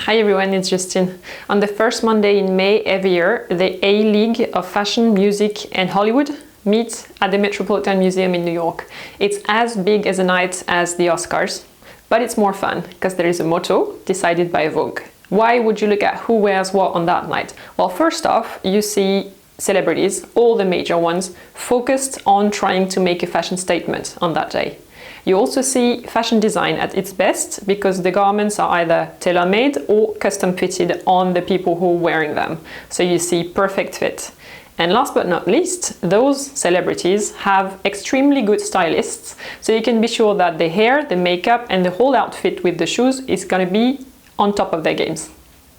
Hi everyone, it's Justine. On the first Monday in May every year, the A-League of Fashion, Music and Hollywood meets at the Metropolitan Museum in New York. It's as big as a night as the Oscars, but it's more fun because there is a motto decided by Vogue. Why would you look at who wears what on that night? Well, first off, you see celebrities, all the major ones, focused on trying to make a fashion statement on that day. You also see fashion design at its best because the garments are either tailor-made or custom fitted on the people who are wearing them. So you see perfect fit. And last but not least, those celebrities have extremely good stylists. So you can be sure that the hair, the makeup and the whole outfit with the shoes is going to be on top of their games.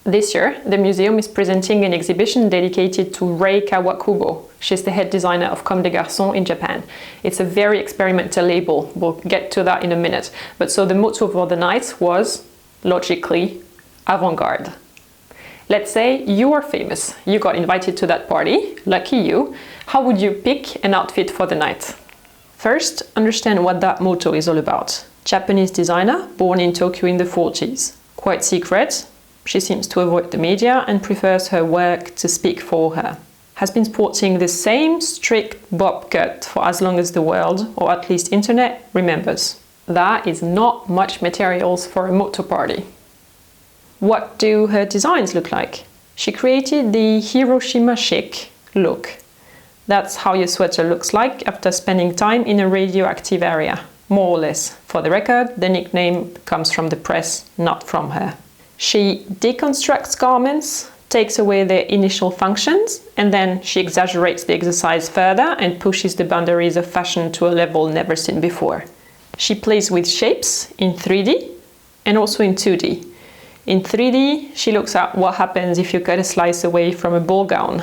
This year, the museum is presenting an exhibition dedicated to Rei Kawakubo. She's the head designer of Comme Garcons in Japan. It's a very experimental label. We'll get to that in a minute. But so the motto for the night was, logically, Avant-Garde. Let's say you are famous. You got invited to that party. Lucky you. How would you pick an outfit for the night? First, understand what that motto is all about. Japanese designer, born in Tokyo in the 40s. Quite secret. She seems to avoid the media and prefers her work to speak for her. Has been sporting the same strict bob cut for as long as the world, or at least internet, remembers. That is not much materials for a motto party. What do her designs look like? She created the Hiroshima chic look. That's how your sweater looks like after spending time in a radioactive area, more or less. For the record, the nickname comes from the press, not from her. She deconstructs garments, takes away their initial functions, and then she exaggerates the exercise further and pushes the boundaries of fashion to a level never seen before. She plays with shapes in 3D and also in 2D. In 3D, she looks at what happens if you cut a slice away from a ball gown.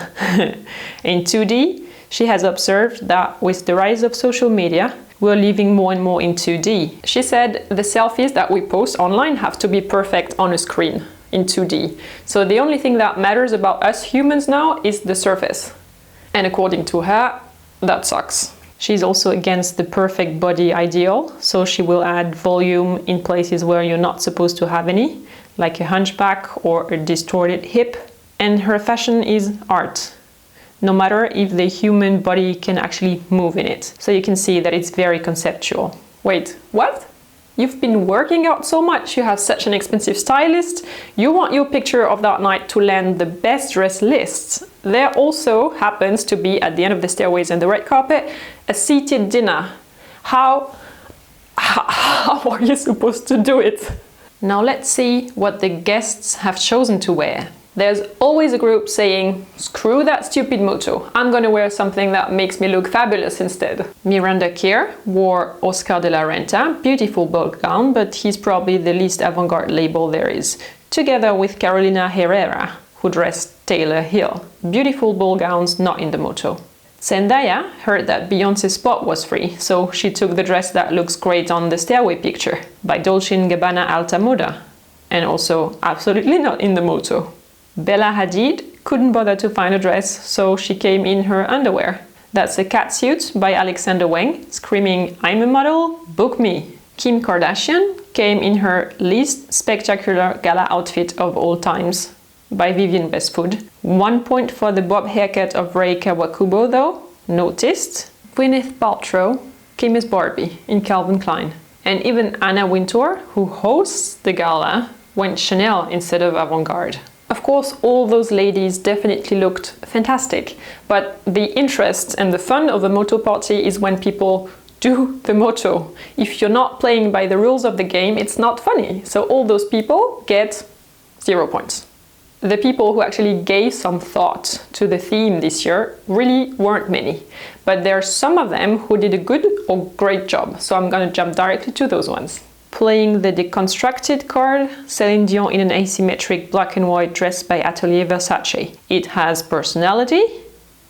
In 2D, she has observed that with the rise of social media, we're living more and more in 2D. She said the selfies that we post online have to be perfect on a screen in 2D. So the only thing that matters about us humans now is the surface. And according to her, that sucks. She's also against the perfect body ideal, so she will add volume in places where you're not supposed to have any, like a hunchback or a distorted hip. And her fashion is art, no matter if the human body can actually move in it. So you can see that it's very conceptual. Wait, what? You've been working out so much, you have such an expensive stylist, you want your picture of that night to land the best dress lists. There also happens to be, at the end of the stairways and the red carpet, a seated dinner. How are you supposed to do it? Now let's see what the guests have chosen to wear. There's always a group saying, screw that stupid motto, I'm gonna wear something that makes me look fabulous instead. Miranda Kerr wore Oscar de la Renta, beautiful ball gown, but he's probably the least avant-garde label there is, together with Carolina Herrera, who dressed Taylor Hill. Beautiful ball gowns not in the motto. Zendaya heard that Beyoncé's spot was free, so she took the dress that looks great on the stairway picture, by Dolce & Gabbana Alta Moda, and also absolutely not in the motto. Bella Hadid couldn't bother to find a dress, so she came in her underwear. That's a catsuit by Alexander Wang, screaming, I'm a model, book me. Kim Kardashian came in her least spectacular gala outfit of all times, by Vivienne Westwood. 1 point for the bob haircut of Rei Kawakubo though, noticed. Gwyneth Paltrow came as Barbie in Calvin Klein. And even Anna Wintour, who hosts the gala, went Chanel instead of Avant-Garde. Of course, all those ladies definitely looked fantastic, but the interest and the fun of a motto party is when people do the motto. If you're not playing by the rules of the game, it's not funny. So all those people get 0 points. The people who actually gave some thought to the theme this year really weren't many, but there are some of them who did a good or great job, so I'm gonna jump directly to those ones. Playing the deconstructed card, Celine Dion in an asymmetric black and white dress by Atelier Versace. It has personality,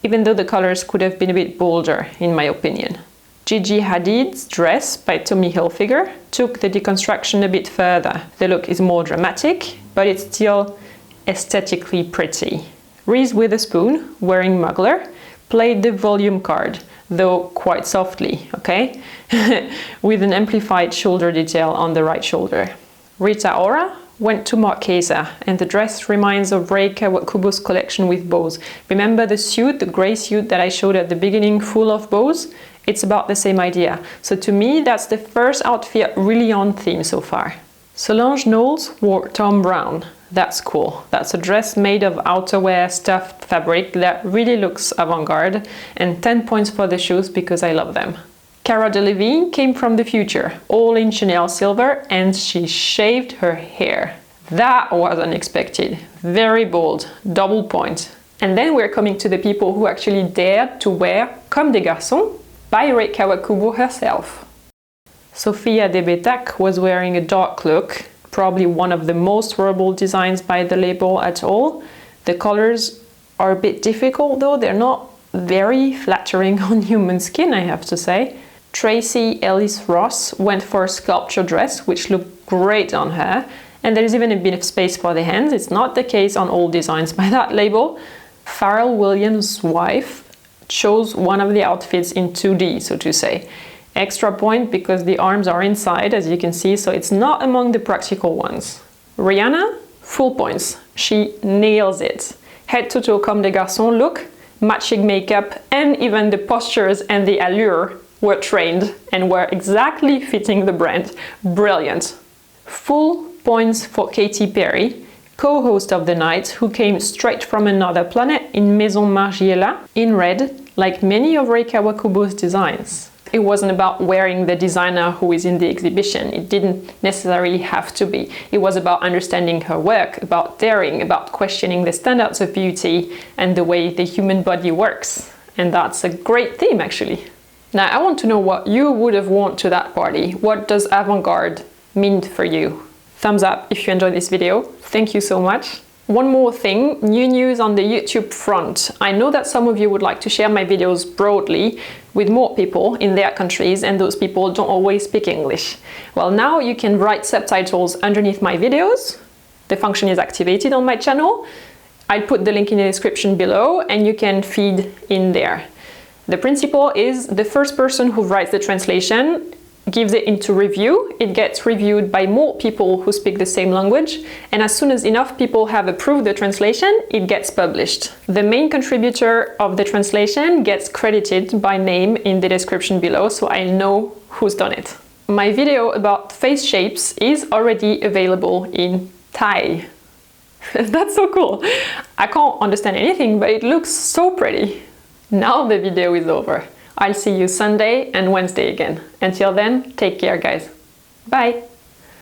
even though the colors could have been a bit bolder, in my opinion. Gigi Hadid's dress by Tommy Hilfiger took the deconstruction a bit further. The look is more dramatic, but it's still aesthetically pretty. Reese Witherspoon, wearing Mugler, played the volume card, though quite softly, okay? With an amplified shoulder detail on the right shoulder. Rita Ora went to Marquesa, and the dress reminds of Rei Kawakubo's collection with bows. Remember the suit, the grey suit that I showed at the beginning, full of bows? It's about the same idea. So to me, that's the first outfit really on theme so far. Solange Knowles wore Tom Brown. That's cool. That's a dress made of outerwear stuffed fabric that really looks avant-garde, and 10 points for the shoes because I love them. Cara Delevingne came from the future, all in Chanel silver, and she shaved her hair. That was unexpected. Very bold, double point. And then we're coming to the people who actually dared to wear Comme des Garcons by Rei Kawakubo herself. Sophia de Betac was wearing a dark look, probably one of the most wearable designs by the label at all. The colors are a bit difficult though, they're not very flattering on human skin, I have to say. Tracy Ellis Ross went for a sculpture dress, which looked great on her, and there's even a bit of space for the hands. It's not the case on all designs by that label. Pharrell Williams' wife chose one of the outfits in 2D, so to say. Extra point because the arms are inside, as you can see, so it's not among the practical ones. Rihanna, full points. She nails it. Head to toe Comme des Garçons look, matching makeup, and even the postures and the allure were trained and were exactly fitting the brand. Brilliant. Full points for Katy Perry, co-host of the night, who came straight from another planet in Maison Margiela in red, like many of Rei Kawakubo's designs. It wasn't about wearing the designer who is in the exhibition. It didn't necessarily have to be. It was about understanding her work, about daring, about questioning the standards of beauty and the way the human body works. And that's a great theme, actually. Now, I want to know what you would have worn to that party. What does avant-garde mean for you? Thumbs up if you enjoyed this video. Thank you so much. One more thing, new news on the YouTube front. I know that some of you would like to share my videos broadly with more people in their countries, and those people don't always speak English. Well, now you can write subtitles underneath my videos. The function is activated on my channel. I'll put the link in the description below and you can feed in there. The principle is the first person who writes the translation gives it into review. It gets reviewed by more people who speak the same language, and as soon as enough people have approved the translation, it gets published. The main contributor of the translation gets credited by name in the description below, so I know who's done it. My video about face shapes is already available in Thai. That's so cool. I can't understand anything, but it looks so pretty. Now the video is over. I'll see you Sunday and Wednesday again. Until then, take care, guys. Bye!